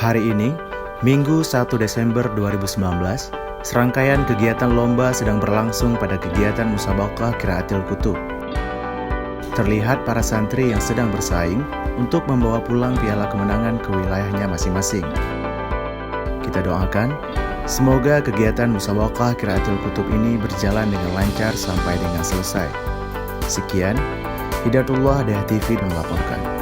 Hari ini, Minggu 1 Desember 2019, serangkaian kegiatan lomba sedang berlangsung pada kegiatan Musabaqah Qiraatil Kutub. Terlihat para santri yang sedang bersaing untuk membawa pulang piala kemenangan ke wilayahnya masing-masing. Kita doakan, semoga kegiatan Musabaqah Qiraatil Kutub ini berjalan dengan lancar sampai dengan selesai. Sekian, Hidayatullah Dayah TV melaporkan.